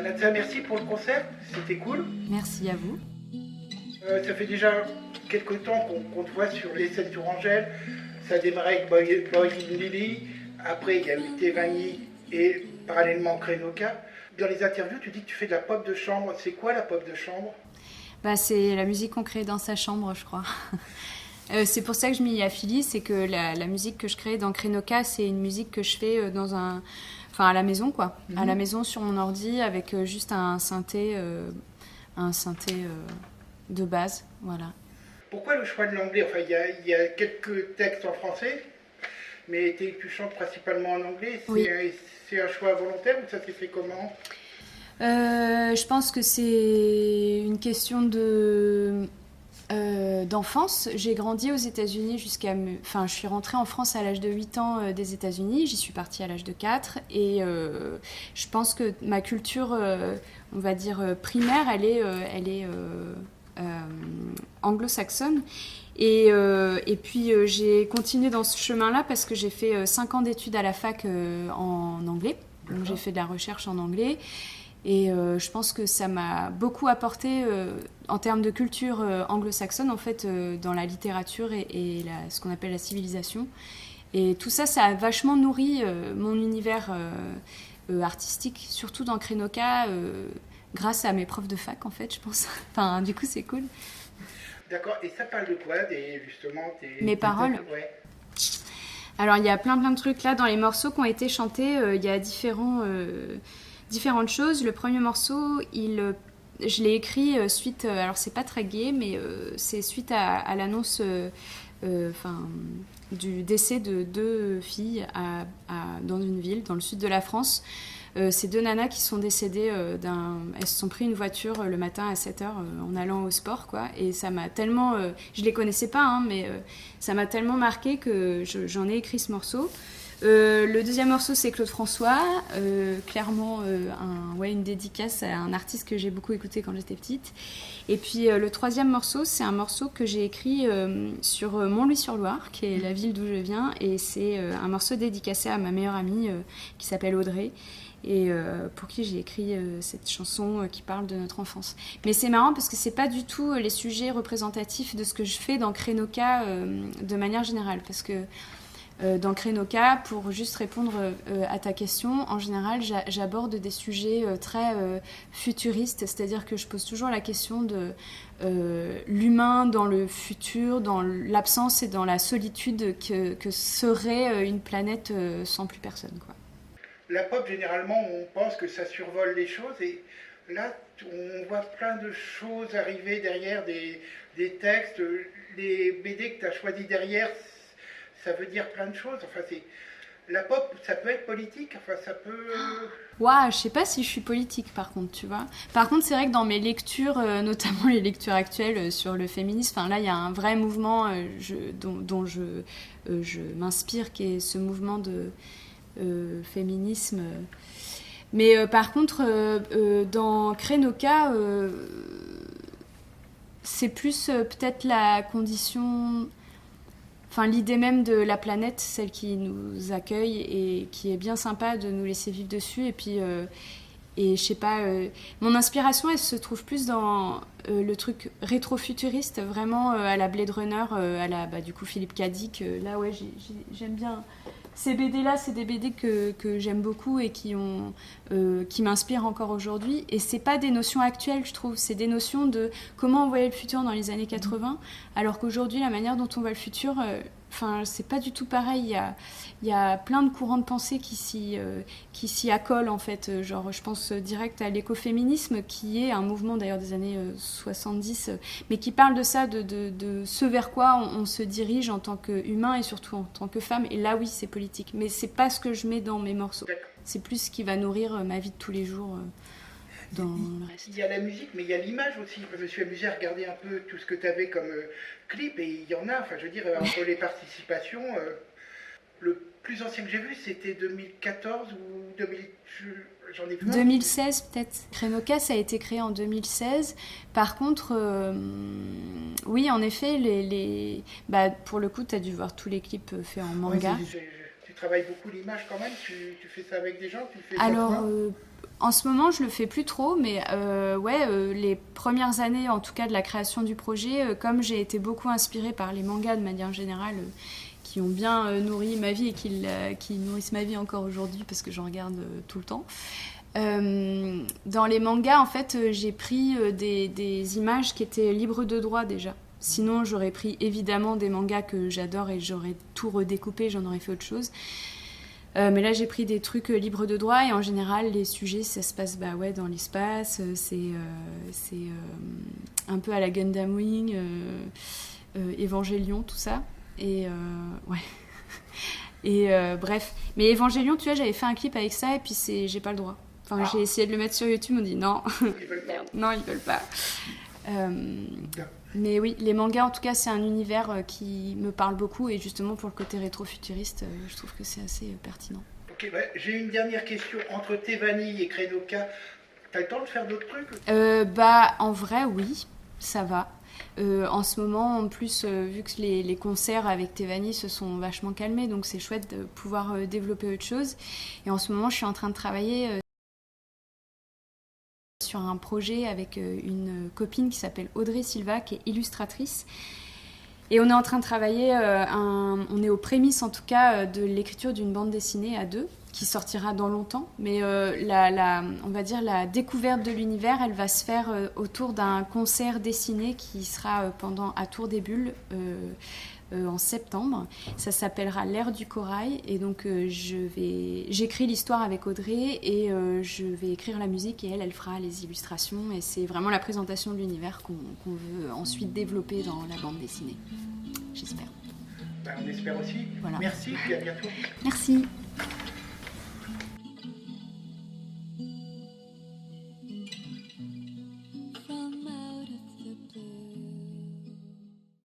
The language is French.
Nadia, merci pour le concert, c'était cool. Merci à vous. Ça fait déjà quelques temps qu'on te voit sur les scènes Tourangelle. Ça a démarré avec Boy Lily, après il y a eu Tevani et parallèlement Krenoka. Dans les interviews, tu dis que tu fais de la pop de chambre. C'est quoi la pop de chambre ? C'est la musique qu'on crée dans sa chambre, je crois. C'est pour ça que je m'y affilie, c'est que la musique que je crée dans Krenoka, c'est une musique que je fais à la maison, quoi. À la maison, sur mon ordi, avec juste un synthé de base, voilà. Pourquoi le choix de l'anglais ? Enfin, il y a quelques textes en français, mais tu chantes principalement en anglais. Oui. C'est un choix volontaire ou ça s'est fait comment ? Je pense que c'est une question d'enfance. J'ai grandi aux États-Unis je suis rentrée en France à l'âge de 8 ans des États-Unis. J'y suis partie à l'âge de 4. Et je pense que ma culture, on va dire primaire, elle est anglo-saxonne. Et puis j'ai continué dans ce chemin-là parce que j'ai fait 5 ans d'études à la fac en anglais. Donc j'ai fait de la recherche en anglais. Et je pense que ça m'a beaucoup apporté en termes de culture anglo-saxonne, en fait, dans la littérature et ce qu'on appelle la civilisation. Et tout ça, ça a vachement nourri mon univers artistique, surtout dans Krenoka, grâce à mes profs de fac, en fait, je pense. Enfin, du coup, c'est cool. D'accord, et ça parle de quoi, Mes paroles. Ouais. Alors, il y a plein de trucs là dans les morceaux qui ont été chantés. Il y a différentes choses. Le premier morceau, je l'ai écrit suite... alors, c'est pas très gai, mais c'est suite à l'annonce du décès de 2 filles dans une ville, dans le sud de la France. Ces 2 nanas qui sont décédées elles se sont pris une voiture le matin à 7h en allant au sport, quoi. Et ça m'a tellement... je les connaissais pas, hein, mais ça m'a tellement marqué que j'en ai écrit ce morceau. Le deuxième morceau, c'est Claude François. Clairement, une dédicace à un artiste que j'ai beaucoup écouté quand j'étais petite. Et puis le troisième morceau, c'est un morceau que j'ai écrit sur Montlouis-sur-Loire, qui est la ville d'où je viens. Et c'est un morceau dédicacé à ma meilleure amie qui s'appelle Audrey. Et pour qui j'ai écrit cette chanson qui parle de notre enfance. Mais c'est marrant parce que c'est pas du tout les sujets représentatifs de ce que je fais dans Krenoka de manière générale. Parce que dans Krenoka, pour juste répondre à ta question, en général, j'aborde des sujets très futuristes, c'est-à-dire que je pose toujours la question de l'humain dans le futur, dans l'absence et dans la solitude que serait une planète sans plus personne, quoi. La pop, généralement, on pense que ça survole les choses, et là, on voit plein de choses arriver derrière des textes. Les BD que tu as choisis derrière, ça veut dire plein de choses. Enfin, la pop, ça peut être politique, enfin, ça peut... Ouah, je sais pas si je suis politique, par contre, tu vois. Par contre, c'est vrai que dans mes lectures, notamment les lectures actuelles sur le féminisme, là, il y a un vrai mouvement dont je m'inspire, qui est ce mouvement de... féminisme. Mais par contre, dans Krenoka, c'est plus peut-être la condition, l'idée même de la planète, celle qui nous accueille et qui est bien sympa de nous laisser vivre dessus. Et puis, et je sais pas, mon inspiration, elle se trouve plus dans le truc rétro-futuriste, vraiment à la Blade Runner, à la du coup Philippe K. Dick. Là, ouais, j'aime bien. Ces BD-là, c'est des BD que j'aime beaucoup et qui m'inspirent encore aujourd'hui. Et c'est pas des notions actuelles, je trouve. C'est des notions de comment on voyait le futur dans les années 80, alors qu'aujourd'hui, la manière dont on voit le futur, c'est pas du tout pareil. Il y a plein de courants de pensée qui s'y accolent, en fait. Genre, je pense direct à l'écoféminisme, qui est un mouvement d'ailleurs des années 70, mais qui parle de ça, de ce vers quoi on se dirige en tant qu'humain et surtout en tant que femme. Et là, oui, c'est politique. Mais c'est pas ce que je mets dans mes morceaux. C'est plus ce qui va nourrir ma vie de tous les jours dans le reste. Il y a la musique, mais il y a l'image aussi. Je me suis amusée à regarder un peu tout ce que tu avais comme clip, et il y en a, entre les participations, le plus ancien que j'ai vu, c'était 2014 ou 2000, j'en ai vu 2016 peut-être. Krenoka, ça a été créé en 2016. Par contre, oui, en effet, pour le coup, tu as dû voir tous les clips faits en manga. Ouais, j'ai travailles beaucoup l'image quand même. Tu fais ça avec des gens, tu fais ça Alors, toi en ce moment, je le fais plus trop, mais les premières années, en tout cas, de la création du projet, comme j'ai été beaucoup inspirée par les mangas de manière générale, qui ont bien nourri ma vie et qui nourrissent ma vie encore aujourd'hui parce que j'en regarde tout le temps. Dans les mangas, en fait, j'ai pris des images qui étaient libres de droit déjà. Sinon, j'aurais pris évidemment des mangas que j'adore et j'aurais tout redécoupé, j'en aurais fait autre chose. Mais là, j'ai pris des trucs libres de droit et en général, les sujets, ça se passe dans l'espace. C'est un peu à la Gundam Wing, Evangelion, tout ça. Et ouais. Et bref. Mais Evangelion, tu vois, j'avais fait un clip avec ça et puis j'ai pas le droit. Enfin, j'ai essayé de le mettre sur YouTube, on dit non. Ils veulent pas. Non, ils veulent pas. Mais oui, les mangas, en tout cas, c'est un univers qui me parle beaucoup et justement pour le côté rétro-futuriste, je trouve que c'est assez pertinent. Ok, j'ai une dernière question. Entre tes vanilles et Krenoka, t'as le temps de faire d'autres trucs? En vrai, oui, ça va. En ce moment, en plus, vu que les concerts avec Tevani se sont vachement calmés, donc c'est chouette de pouvoir développer autre chose. Et en ce moment, je suis en train de travailler sur un projet avec une copine qui s'appelle Audrey Silva, qui est illustratrice. Et on est en train de travailler, on est aux prémices en tout cas, de l'écriture d'une bande dessinée à deux, qui sortira dans longtemps. Mais on va dire la découverte de l'univers, elle va se faire autour d'un concert dessiné qui sera à Tour des Bulles en septembre. Ça s'appellera L'Ère du Corail. Et donc j'écris l'histoire avec Audrey et je vais écrire la musique et elle fera les illustrations. Et c'est vraiment la présentation de l'univers qu'on veut ensuite développer dans la bande dessinée. J'espère. On espère aussi. Voilà. Merci, puis à bientôt. Merci.